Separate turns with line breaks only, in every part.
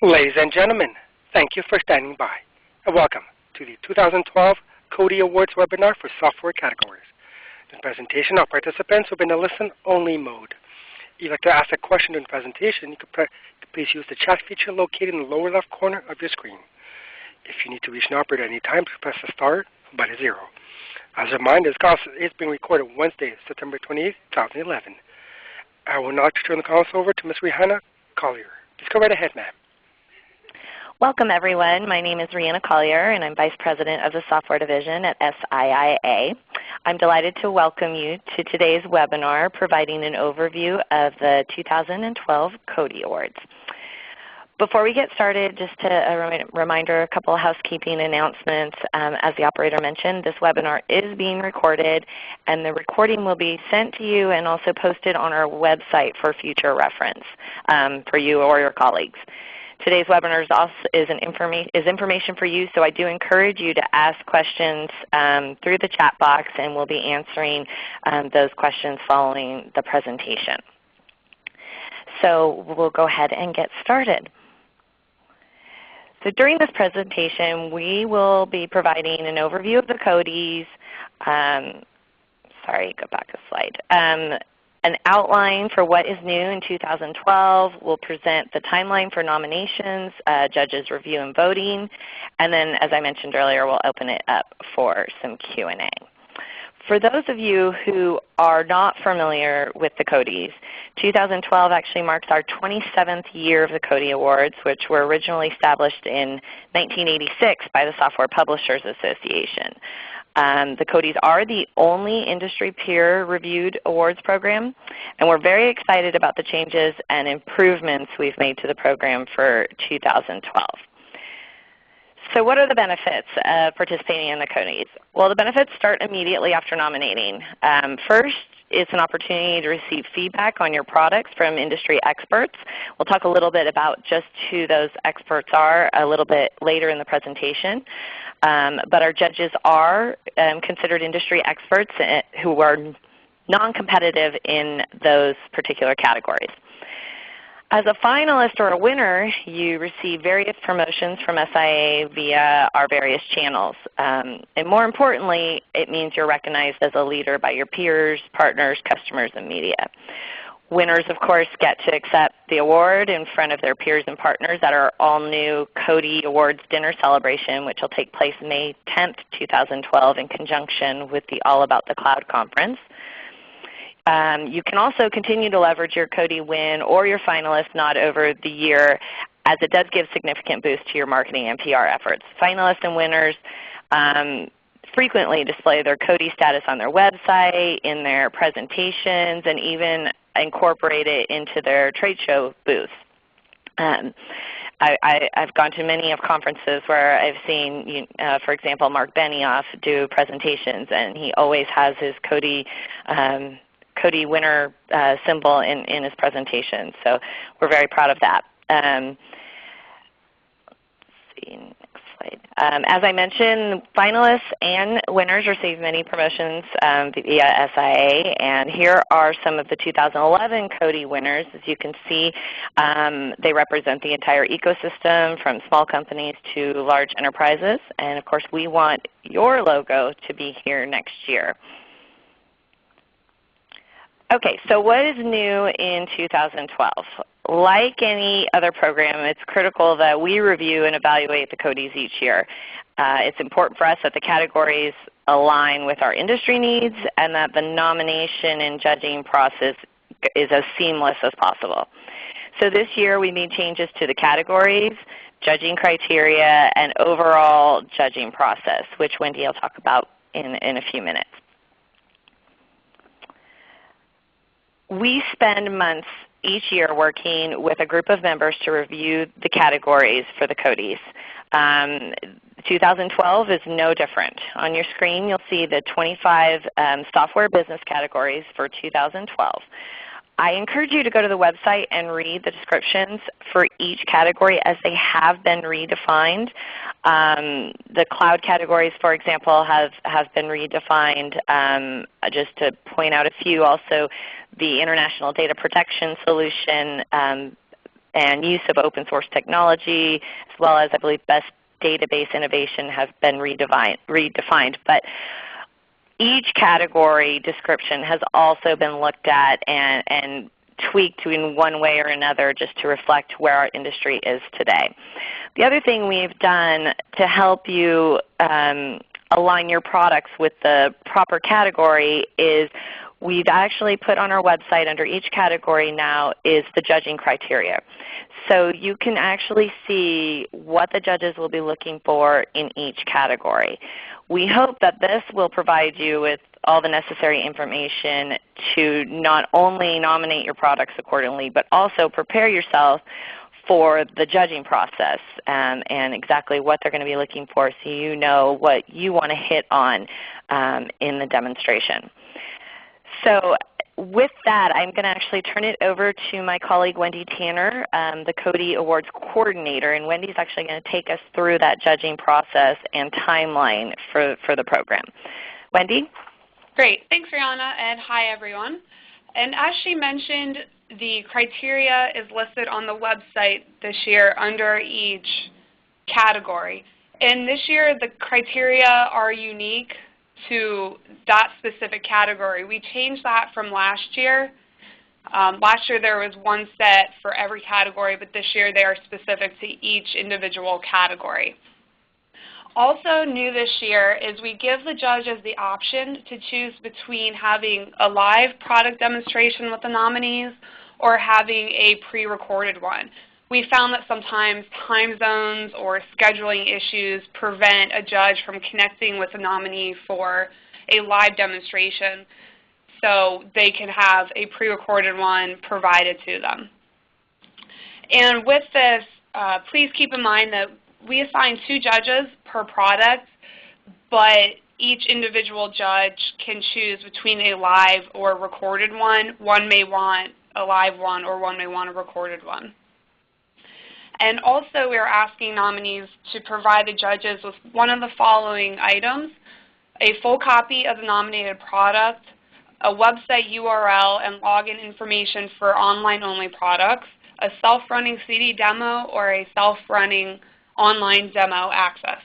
Ladies and gentlemen, thank you for standing by, and welcome to the 2012 CODiE Awards webinar for software categories. In the presentation, all participants will be in a listen-only mode. If you'd like to ask a question during the presentation, you can please use the chat feature located in the lower left corner of your screen. If you need to reach an operator at any time, please press the star by the 0. As a reminder, this call is being recorded Wednesday, September 28, 2011. I will now turn the call over to Ms. Rihanna Collier. Please go right ahead, ma'am.
Welcome, everyone. My name is Rihanna Collier, and I'm Vice President of the Software Division at SIIA. I'm delighted to welcome you to today's webinar providing an overview of the 2012 CODiE Awards. Before we get started, just a reminder, a couple of housekeeping announcements. As the operator mentioned, this webinar is being recorded, and the recording will be sent to you and also posted on our website for future reference for you or your colleagues. Today's webinar is information for you, so I do encourage you to ask questions through the chat box, and we'll be answering those questions following the presentation. So we'll go ahead and get started. So during this presentation, we will be providing an overview of the CODiEs, sorry, go back a slide, an outline for what is new in 2012. We'll present the timeline for nominations, judges review and voting, and then as I mentioned earlier, we'll open it up for some Q&A. For those of you who are not familiar with the CODiEs, 2012 actually marks our 27th year of the CODiE Awards, which were originally established in 1986 by the Software Publishers Association. The CODiEs are the only industry peer-reviewed awards program, and we're very excited about the changes and improvements we've made to the program for 2012. So what are the benefits of participating in the CODiEs? Well, the benefits start immediately after nominating. First, it's an opportunity to receive feedback on your products from industry experts. We'll talk a little bit about just who those experts are a little bit later in the presentation. But our judges are considered industry experts who are non-competitive in those particular categories. As a finalist or a winner, you receive various promotions from SIA via our various channels. And more importantly, it means you're recognized as a leader by your peers, partners, customers, and media. Winners, of course, get to accept the award in front of their peers and partners at our all-new CODiE Awards dinner celebration, which will take place May 10th, 2012 in conjunction with the All About the Cloud conference. You can also continue to leverage your CODiE win or your finalist nod over the year, as it does give significant boost to your marketing and PR efforts. Finalists and winners frequently display their CODiE status on their website, in their presentations, and even incorporate it into their trade show booths. I've gone to many of conferences where I've seen, for example, Mark Benioff do presentations, and he always has his CODiE winner symbol in his presentation. So we're very proud of that. Let's see, next slide. As I mentioned, finalists and winners receive many promotions via SIA, and here are some of the 2011 CODiE winners. As you can see, they represent the entire ecosystem from small companies to large enterprises, and of course we want your logo to be here next year. Okay, so what is new in 2012? Like any other program, it's critical that we review and evaluate the CODiEs each year. It's important for us that the categories align with our industry needs and that the nomination and judging process is as seamless as possible. So this year we made changes to the categories, judging criteria, and overall judging process, which Wendy will talk about in a few minutes. We spend months each year working with a group of members to review the categories for the CODiEs. 2012 is no different. On your screen you'll see the 25 software business categories for 2012. I encourage you to go to the website and read the descriptions for each category as they have been redefined. The cloud categories, for example, have been redefined. Just to point out a few, also the International Data Protection Solution and use of open source technology, as well as I believe best database innovation have been redefined. But each category description has also been looked at and tweaked in one way or another just to reflect where our industry is today. The other thing we've done to help you align your products with the proper category is we've actually put on our website under each category now is the judging criteria. So you can actually see what the judges will be looking for in each category. We hope that this will provide you with all the necessary information to not only nominate your products accordingly, but also prepare yourself for the judging process and exactly what they're going to be looking for so you know what you want to hit on in the demonstration. So with that, I'm going to actually turn it over to my colleague Wendy Tanner, the CODiE Awards Coordinator, and Wendy's actually going to take us through that judging process and timeline for the program. Wendy?
Great. Thanks, Rihanna, and hi, everyone. And as she mentioned, the criteria is listed on the website this year under each category. And this year, the criteria are unique to that specific category. We changed that from last year. Last year there was one set for every category, but this year they are specific to each individual category. Also new this year is we give the judges the option to choose between having a live product demonstration with the nominees or having a pre-recorded one. We found that sometimes time zones or scheduling issues prevent a judge from connecting with a nominee for a live demonstration, so they can have a pre-recorded one provided to them. And with this, please keep in mind that we assign 2 judges per product, but each individual judge can choose between a live or recorded one. One may want a live one or one may want a recorded one. And also we are asking nominees to provide the judges with one of the following items: a full copy of the nominated product, a website URL and login information for online-only products, a self-running CD demo, or a self-running online demo access.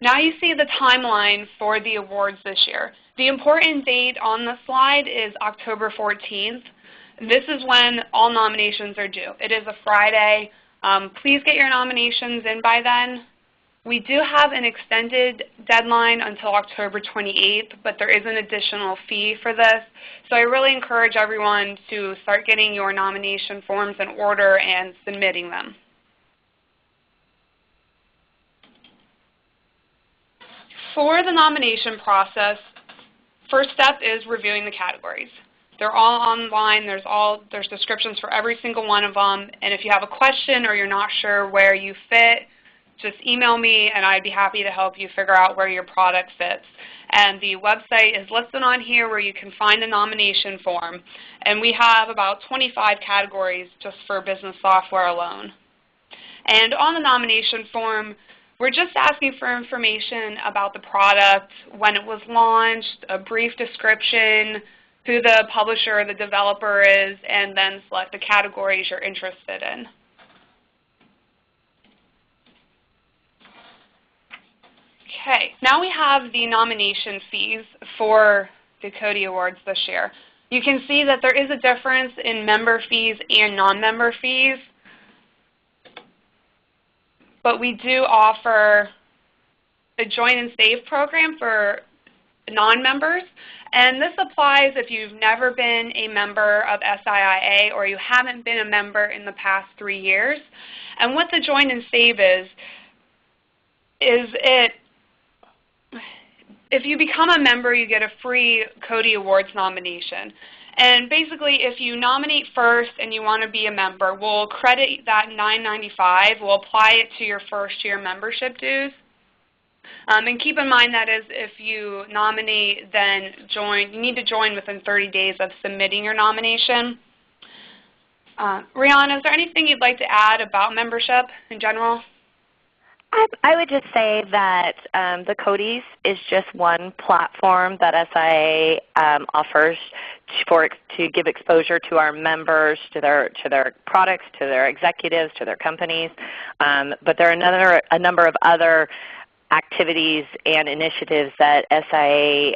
Now you see the timeline for the awards this year. The important date on the slide is October 14th. This is when all nominations are due. It is a Friday. Please get your nominations in by then. We do have an extended deadline until October 28th, but there is an additional fee for this. So I really encourage everyone to start getting your nomination forms in order and submitting them. For the nomination process, first step is reviewing the categories. They're all online. There's descriptions for every single one of them. And if you have a question or you're not sure where you fit, just email me and I'd be happy to help you figure out where your product fits. And the website is listed on here where you can find the nomination form. And we have about 25 categories just for business software alone. And on the nomination form, we're just asking for information about the product, when it was launched, a brief description, who the publisher or the developer is, and then select the categories you're interested in. Okay, now we have the nomination fees for the CODiE Awards this year. You can see that there is a difference in member fees and non-member fees, but we do offer a join and save program for non-members, and this applies if you've never been a member of SIIA or you haven't been a member in the past 3 years. And what the join and save is if you become a member, you get a free CODiE Awards nomination. And basically, if you nominate first and you want to be a member, we'll credit that $9.95. We'll apply it to your first year membership dues. And keep in mind that is if you nominate, then you need to join within 30 days of submitting your nomination. Rihanna, is there anything you'd like to add about membership in general?
I would just say that the CODiE is just one platform that SIA offers to give exposure to our members, to their products, to their executives, to their companies. But there are a number of other activities and initiatives that SIA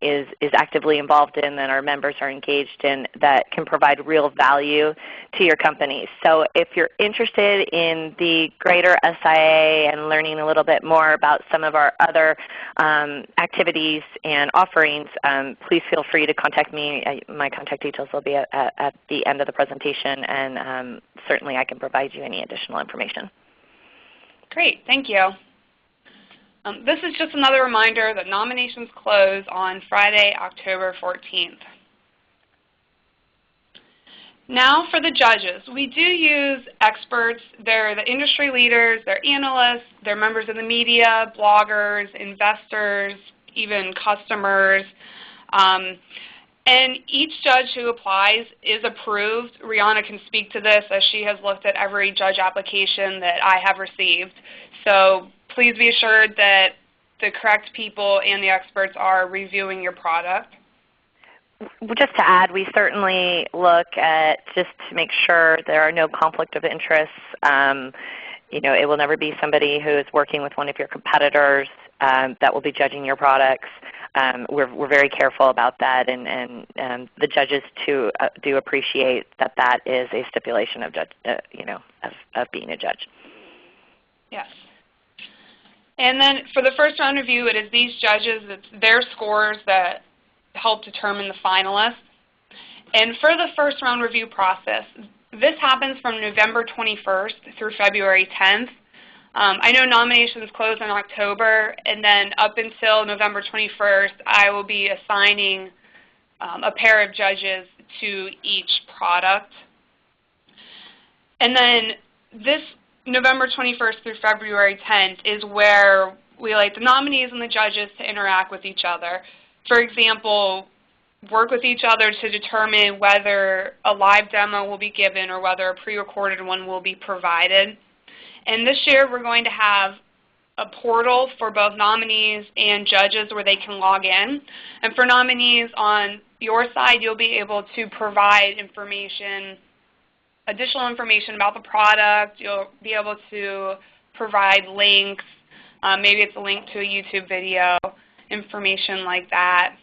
is actively involved in, that our members are engaged in, that can provide real value to your companies. So if you're interested in the greater SIA and learning a little bit more about some of our other activities and offerings, please feel free to contact me. My contact details will be at the end of the presentation, and certainly I can provide you any additional information.
Great, thank you. This is just another reminder that nominations close on Friday, October 14th. Now for the judges. We do use experts. They're the industry leaders, they're analysts, they're members of the media, bloggers, investors, even customers. And each judge who applies is approved. Rihanna can speak to this, as she has looked at every judge application that I have received. So please be assured that the correct people and the experts are reviewing your product.
Just to add, we certainly look at, just to make sure there are no conflict of interests. It will never be somebody who is working with one of your competitors that will be judging your products. We're very careful about that, and the judges too do appreciate that that is a stipulation of of being a judge.
Yes. And then for the first round review, it is these judges, it's their scores that help determine the finalists. And for the first round review process, this happens from November 21st through February 10th. I know nominations close in October, and then up until November 21st, I will be assigning a pair of judges to each product. And then this November 21st through February 10th is where we like the nominees and the judges to interact with each other. For example, work with each other to determine whether a live demo will be given or whether a pre-recorded one will be provided. And this year we're going to have a portal for both nominees and judges where they can log in. And for nominees on your side, you'll be able to provide information, additional information about the product. You'll be able to provide links. Maybe it's a link to a YouTube video, information like that.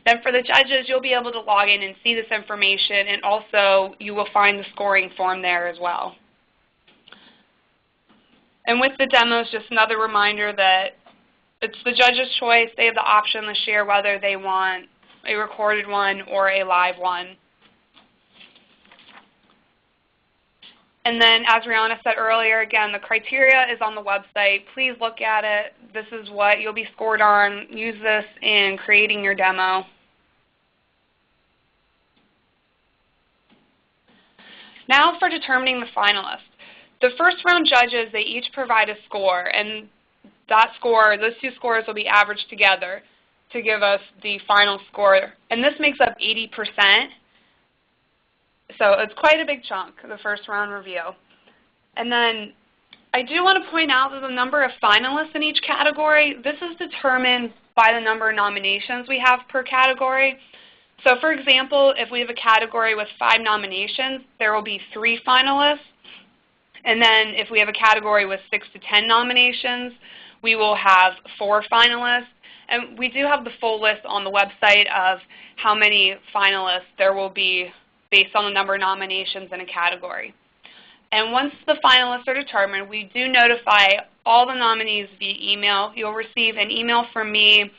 Then for the judges, you'll be able to log in and see this information, and also you will find the scoring form there as well. And with the demos, just another reminder that it's the judge's choice. They have the option to share whether they want a recorded one or a live one. And then, as Rihanna said earlier, again, the criteria is on the website. Please look at it. This is what you'll be scored on. Use this in creating your demo. Now for determining the finalists. The first round judges, they each provide a score, and that score, those two scores will be averaged together to give us the final score. And this makes up 80%. So it's quite a big chunk, the first round review. And then I do want to point out that the number of finalists in each category, this is determined by the number of nominations we have per category. So for example, if we have a category with 5 nominations, there will be 3 finalists. And then if we have a category with 6 to 10 nominations, we will have 4 finalists. And we do have the full list on the website of how many finalists there will be based on the number of nominations in a category. And once the finalists are determined, we do notify all the nominees via email. You'll receive an email from me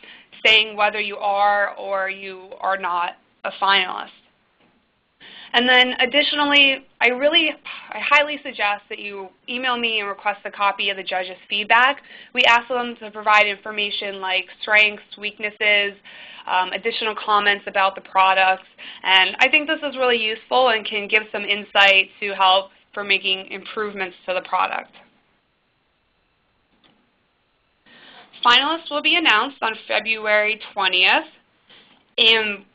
saying whether you are or you are not a finalist. And then additionally, I highly suggest that you email me and request a copy of the judges' feedback. We ask them to provide information like strengths, weaknesses, additional comments about the products. And I think this is really useful and can give some insight to help for making improvements to the product. Finalists will be announced on February 20th. And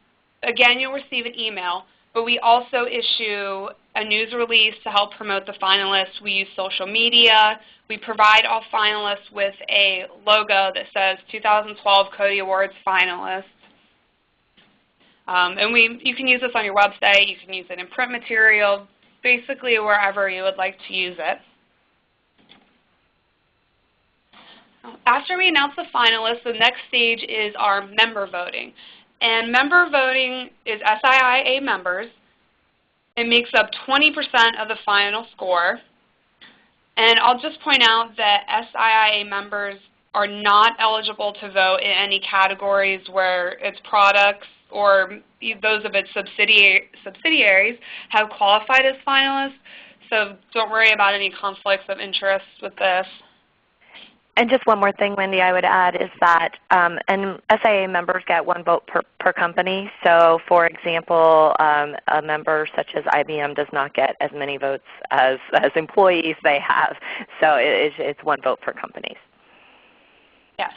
again, you'll receive an email. but we also issue a news release to help promote the finalists. We use social media. We provide all finalists with a logo that says 2012 CODiE Awards finalists. And you can use this on your website. You can use it in print material, basically wherever you would like to use it. After we announce the finalists, the next stage is our member voting. And member voting is SIIA members. It makes up 20% of the final score. And I'll just point out that SIIA members are not eligible to vote in any categories where its products or those of its subsidiaries have qualified as finalists. So don't worry about any conflicts of interest with this.
And just one more thing, Wendy, I would add is that and SIA members get one vote per company. So for example, a member such as IBM does not get as many votes as employees they have. So it's one vote per companies.
Yes.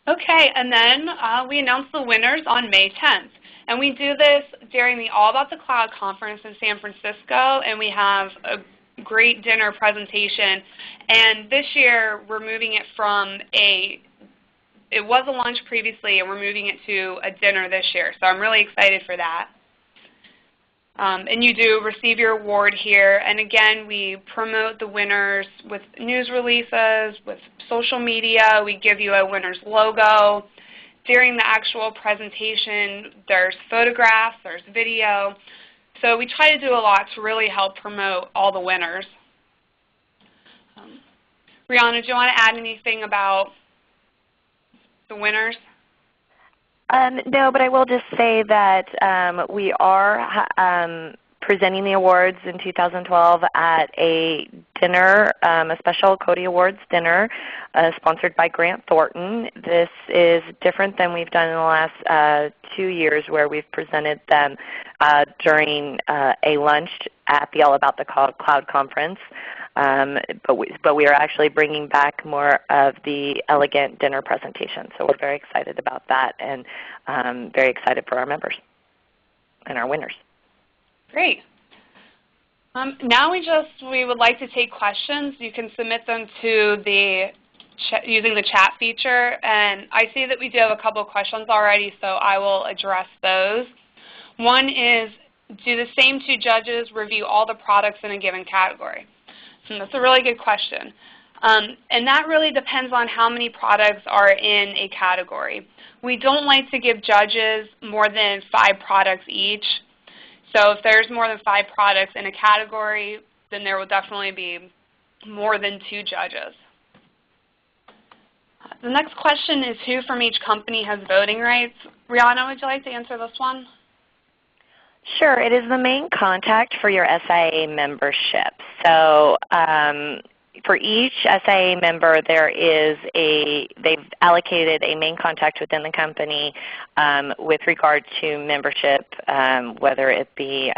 Okay, and then we announce the winners on May 10th. And we do this during the All About the Cloud conference in San Francisco, and we have a great dinner presentation. And this year we're moving it from it was a lunch previously, and we're moving it to a dinner this year. So I'm really excited for that. And you do receive your award here. And again, we promote the winners with news releases, with social media. We give you a winner's logo. During the actual presentation, there's photographs, there's video. So we try to do a lot to really help promote all the winners. Brianna, do you want to add anything about the winners?
No, but I will just say that we are presenting the awards in 2012 at a dinner, a special CODiE Awards dinner sponsored by Grant Thornton. This is different than we've done in the last 2 years, where we've presented them during a lunch at the All About the Cloud conference. But we are actually bringing back more of the elegant dinner presentation. So we're very excited about that, and very excited for our members and our winners.
Great. Now we would like to take questions. You can submit them to using the chat feature. And I see that we do have a couple of questions already, so I will address those. One is, do the same two judges review all the products in a given category? And that's a really good question. And that really depends on how many products are in a category. We don't like to give judges more than 5 products each. So if there's more than 5 products in a category, then there will definitely be more than 2 judges. The next question is, who from each company has voting rights? Rihanna, would you like to answer this one?
Sure. It is the main contact for your SIA membership. So for each SIA member, they've allocated a main contact within the company with regard to membership, whether it be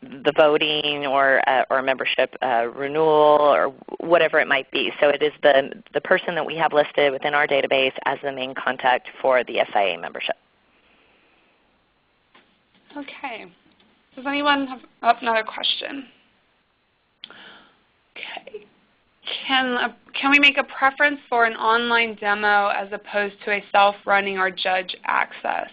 the voting or membership renewal or whatever it might be. So it is the person that we have listed within our database as the main contact for the SIA membership.
Okay. Does anyone have another question? Okay. Can we make a preference for an online demo as opposed to a self-running or judge access?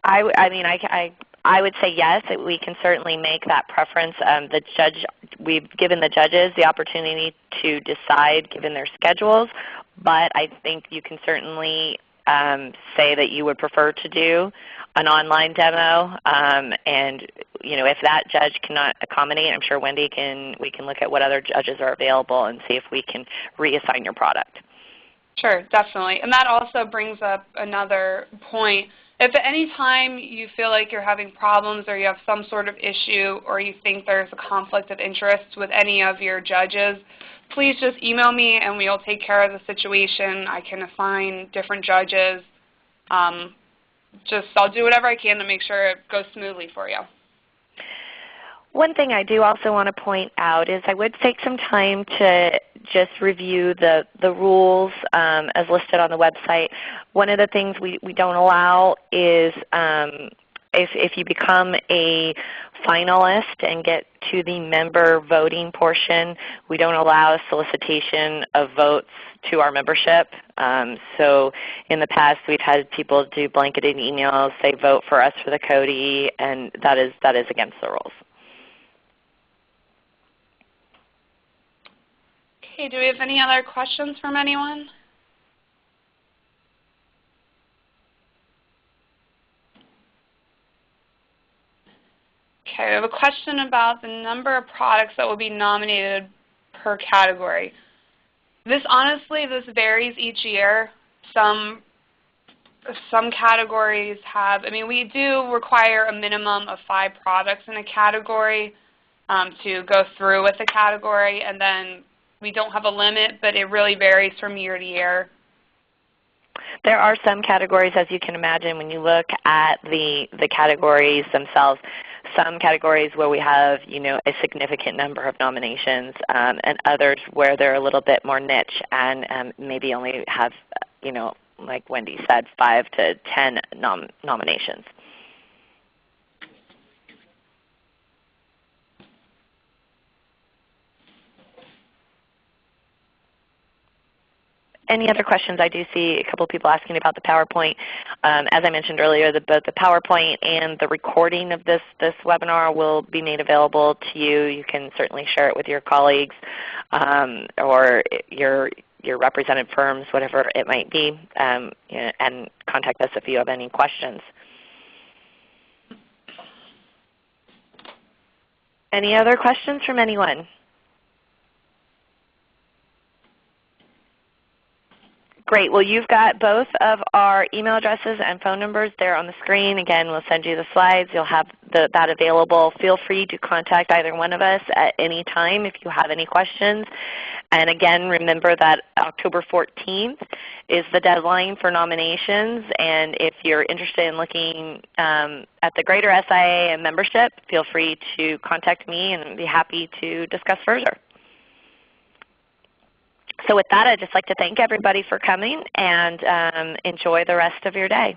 I would say yes. We can certainly make that preference. We've given the judges the opportunity to decide given their schedules, but I think you can certainly say that you would prefer to do an online demo. And if that judge cannot accommodate, I'm sure we can look at what other judges are available and see if we can reassign your product.
Sure, definitely. And that also brings up another point. If at any time you feel like you're having problems or you have some sort of issue or you think there's a conflict of interest with any of your judges, please just email me and we'll take care of the situation. I can assign different judges. I'll do whatever I can to make sure it goes smoothly for you.
One thing I do also want to point out is I would take some time to just review the rules as listed on the website. One of the things we don't allow is if you become a finalist and get to the member voting portion, we don't allow solicitation of votes to our membership. So in the past we've had people do blanketed emails, say vote for us for the CODiE, and that is against the rules.
Okay, do we have any other questions from anyone? Okay, we have a question about the number of products that will be nominated per category. This varies each year. Some categories have, we do require a minimum of 5 products in a category to go through with the category, and then we don't have a limit, but it really varies from year to year.
There are some categories, as you can imagine, when you look at the categories themselves, some categories where we have a significant number of nominations, and others where they're a little bit more niche and maybe only have, like Wendy said, 5 to 10 nominations. Any other questions? I do see a couple of people asking about the PowerPoint. As I mentioned earlier, both the PowerPoint and the recording of this webinar will be made available to you. You can certainly share it with your colleagues or your represented firms, whatever it might be, and contact us if you have any questions. Any other questions from anyone? Great. Well, you've got both of our email addresses and phone numbers there on the screen. Again, we'll send you the slides. You'll have that available. Feel free to contact either one of us at any time if you have any questions. And again, remember that October 14th is the deadline for nominations. And if you're interested in looking at the greater SIA and membership, feel free to contact me and I'd be happy to discuss further. So with that, I'd just like to thank everybody for coming and enjoy the rest of your day.